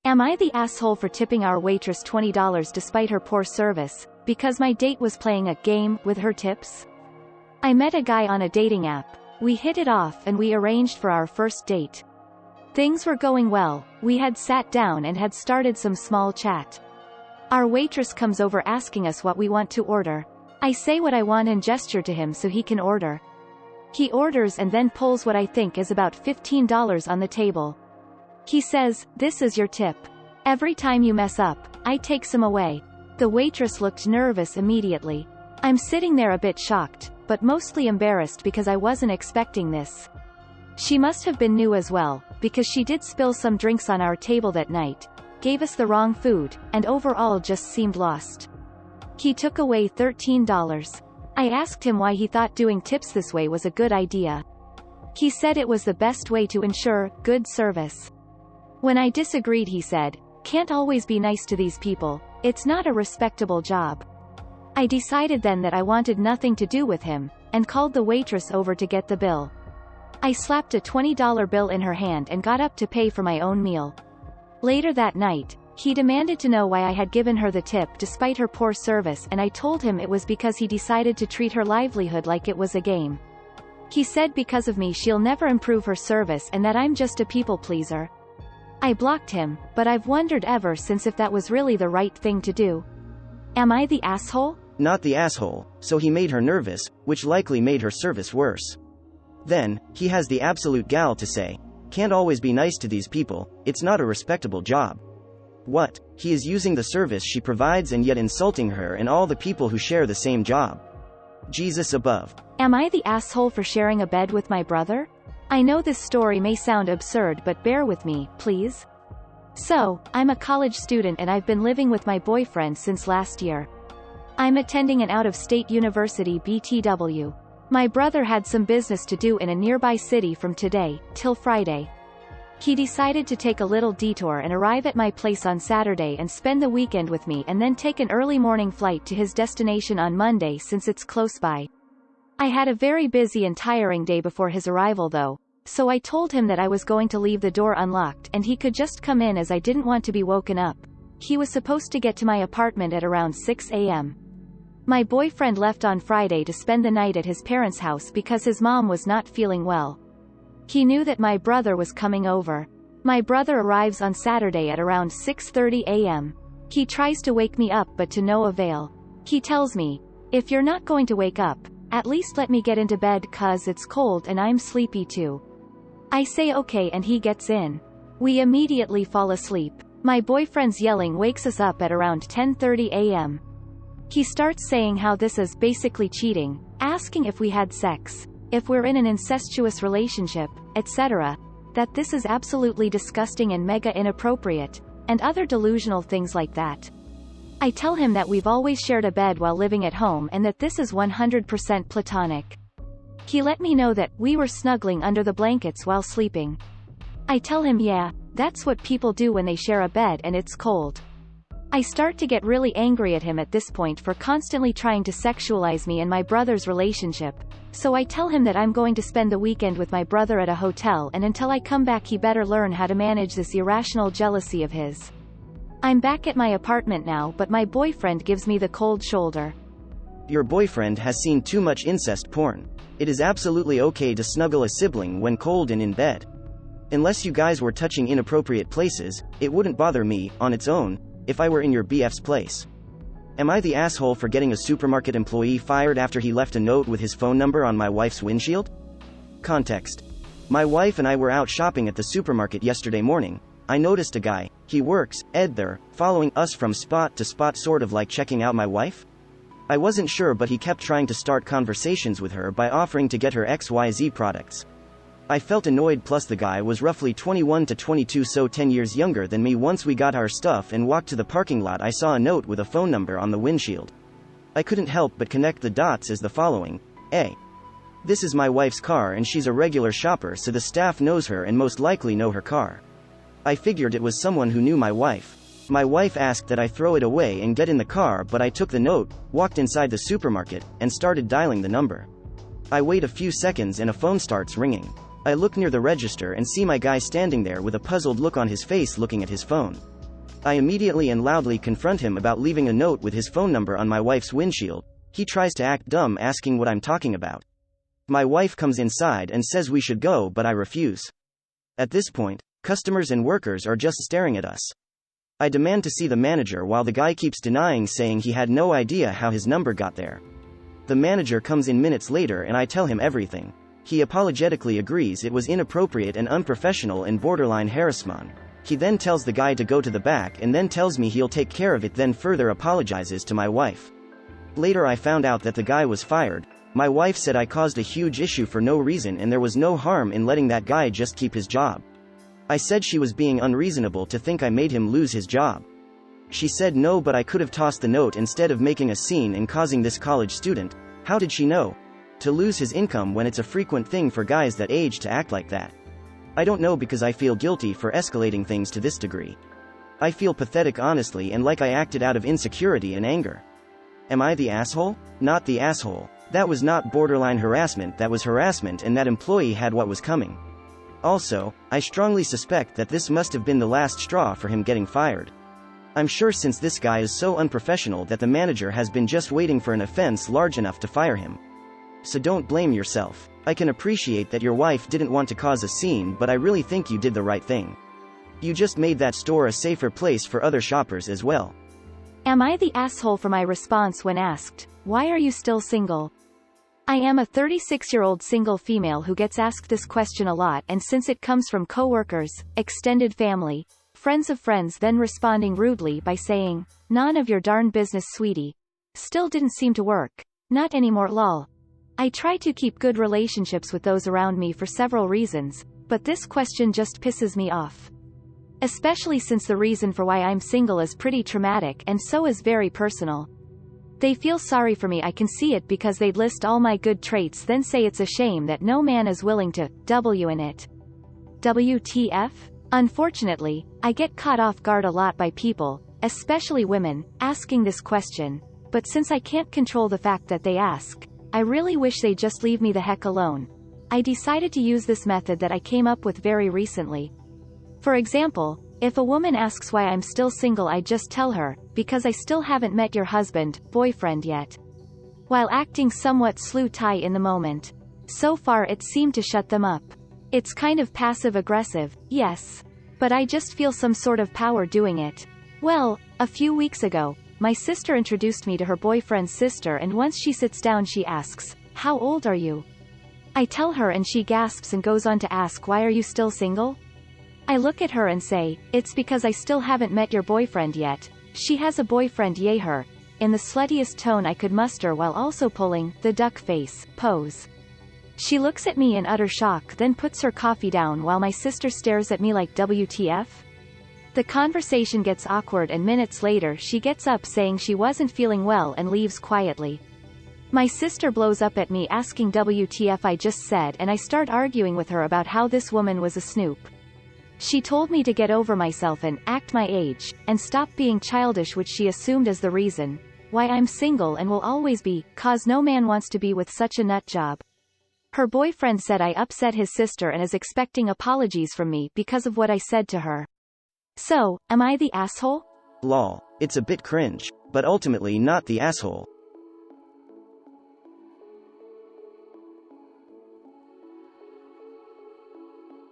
Am I the asshole for tipping our waitress $20 despite her poor service, because my date was playing a game with her tips? I met a guy on a dating app. We hit it off and we arranged for our first date. Things were going well, we had sat down and had started some small chat. Our waitress comes over asking us what we want to order. I say what I want and gesture to him so he can order. He orders and then pulls what I think is about $15 on the table. He says, "This is your tip. Every time you mess up, I take some away." The waitress looked nervous immediately. I'm sitting there a bit shocked, but mostly embarrassed because I wasn't expecting this. She must have been new as well, because she did spill some drinks on our table that night, gave us the wrong food, and overall just seemed lost. He took away $13. I asked him why he thought doing tips this way was a good idea. He said it was the best way to ensure good service. When I disagreed, he said, "Can't always be nice to these people, it's not a respectable job." I decided then that I wanted nothing to do with him, and called the waitress over to get the bill. I slapped a $20 bill in her hand and got up to pay for my own meal. Later that night, he demanded to know why I had given her the tip despite her poor service, and I told him it was because he decided to treat her livelihood like it was a game. He said because of me she'll never improve her service and that I'm just a people pleaser. I blocked him, but I've wondered ever since if that was really the right thing to do. Am I the asshole? Not the asshole, so he made her nervous, which likely made her service worse. Then, he has the absolute gall to say, "Can't always be nice to these people, it's not a respectable job." What? He is using the service she provides and yet insulting her and all the people who share the same job. Jesus above. Am I the asshole for sharing a bed with my brother? I know this story may sound absurd, but bear with me, please. So, I'm a college student and I've been living with my boyfriend since last year. I'm attending an out-of-state university BTW. My brother had some business to do in a nearby city from today, till Friday. He decided to take a little detour and arrive at my place on Saturday and spend the weekend with me and then take an early morning flight to his destination on Monday since it's close by. I had a very busy and tiring day before his arrival though, so I told him that I was going to leave the door unlocked and he could just come in as I didn't want to be woken up. He was supposed to get to my apartment at around 6 a.m. My boyfriend left on Friday to spend the night at his parents' house because his mom was not feeling well. He knew that my brother was coming over. My brother arrives on Saturday at around 6:30 a.m. He tries to wake me up but to no avail. He tells me, "If you're not going to wake up, at least let me get into bed 'cause it's cold and I'm sleepy too." I say okay and he gets in. We immediately fall asleep. My boyfriend's yelling wakes us up at around 10:30 a.m. He starts saying how this is basically cheating, asking if we had sex, if we're in an incestuous relationship, etc., that this is absolutely disgusting and mega inappropriate, and other delusional things like that. I tell him that we've always shared a bed while living at home and that this is 100% platonic. He let me know that we were snuggling under the blankets while sleeping. I tell him yeah, that's what people do when they share a bed and it's cold. I start to get really angry at him at this point for constantly trying to sexualize me and my brother's relationship, so I tell him that I'm going to spend the weekend with my brother at a hotel and until I come back he better learn how to manage this irrational jealousy of his. I'm back at my apartment now but my boyfriend gives me the cold shoulder. Your boyfriend has seen too much incest porn. It is absolutely okay to snuggle a sibling when cold and in bed. Unless you guys were touching inappropriate places, it wouldn't bother me, on its own, if I were in your BF's place. Am I the asshole for getting a supermarket employee fired after he left a note with his phone number on my wife's windshield? Context. My wife and I were out shopping at the supermarket yesterday morning. I noticed a guy, he works, Ed there, following us from spot to spot sort of like checking out my wife? I wasn't sure but he kept trying to start conversations with her by offering to get her XYZ products. I felt annoyed plus the guy was roughly 21 to 22 so 10 years younger than me. Once we got our stuff and walked to the parking lot I saw a note with a phone number on the windshield. I couldn't help but connect the dots as the following. A. This is my wife's car and she's a regular shopper so the staff knows her and most likely know her car. I figured it was someone who knew my wife. My wife asked that I throw it away and get in the car but I took the note, walked inside the supermarket, and started dialing the number. I wait a few seconds and a phone starts ringing. I look near the register and see my guy standing there with a puzzled look on his face looking at his phone. I immediately and loudly confront him about leaving a note with his phone number on my wife's windshield. He tries to act dumb, asking what I'm talking about. My wife comes inside and says we should go, but I refuse. At this point, customers and workers are just staring at us. I demand to see the manager while the guy keeps denying, saying he had no idea how his number got there. The manager comes in minutes later and I tell him everything. He apologetically agrees it was inappropriate and unprofessional and borderline harassment. He then tells the guy to go to the back and then tells me he'll take care of it, then further apologizes to my wife. Later I found out that the guy was fired. My wife said I caused a huge issue for no reason and there was no harm in letting that guy just keep his job. I said she was being unreasonable to think I made him lose his job. She said no, but I could have tossed the note instead of making a scene and causing this college student, how did she know, to lose his income when it's a frequent thing for guys that age to act like that. I don't know, because I feel guilty for escalating things to this degree. I feel pathetic, honestly, and like I acted out of insecurity and anger. Am I the asshole? Not the asshole. That was not borderline harassment, that was harassment, and that employee had what was coming. Also, I strongly suspect that this must have been the last straw for him getting fired. I'm sure, since this guy is so unprofessional, that the manager has been just waiting for an offense large enough to fire him. So don't blame yourself. I can appreciate that your wife didn't want to cause a scene, but I really think you did the right thing. You just made that store a safer place for other shoppers as well. Am I the asshole for my response when asked, "Why are you still single?" I am a 36-year-old single female who gets asked this question a lot, and since it comes from coworkers, extended family, friends of friends, then responding rudely by saying, "None of your darn business, sweetie." Still didn't seem to work. Not anymore, lol. I try to keep good relationships with those around me for several reasons, but this question just pisses me off. Especially since the reason for why I'm single is pretty traumatic and so is very personal. They feel sorry for me, I can see it, because they'd list all my good traits, then say it's a shame that no man is willing to W in it. WTF? Unfortunately, I get caught off guard a lot by people, especially women, asking this question, but since I can't control the fact that they ask, I really wish they'd just leave me the heck alone. I decided to use this method that I came up with very recently. For example, if a woman asks why I'm still single, I just tell her, "Because I still haven't met your husband, boyfriend yet." While acting somewhat slew-tie in the moment. So far it seemed to shut them up. It's kind of passive-aggressive, yes. But I just feel some sort of power doing it. Well, a few weeks ago, my sister introduced me to her boyfriend's sister, and once she sits down she asks, "How old are you?" I tell her and she gasps and goes on to ask, "Why are you still single?" I look at her and say, "It's because I still haven't met your boyfriend yet." She has a boyfriend, yay her, in the sluttiest tone I could muster while also pulling the duck face pose. She looks at me in utter shock, then puts her coffee down while my sister stares at me like WTF? The conversation gets awkward and minutes later she gets up saying she wasn't feeling well and leaves quietly. My sister blows up at me asking WTF I just said, and I start arguing with her about how this woman was a snoop. She told me to get over myself and act my age, and stop being childish, which she assumed as the reason why I'm single and will always be, cause no man wants to be with such a nut job. Her boyfriend said I upset his sister and is expecting apologies from me because of what I said to her. So, am I the asshole? Lol. It's a bit cringe, but ultimately not the asshole.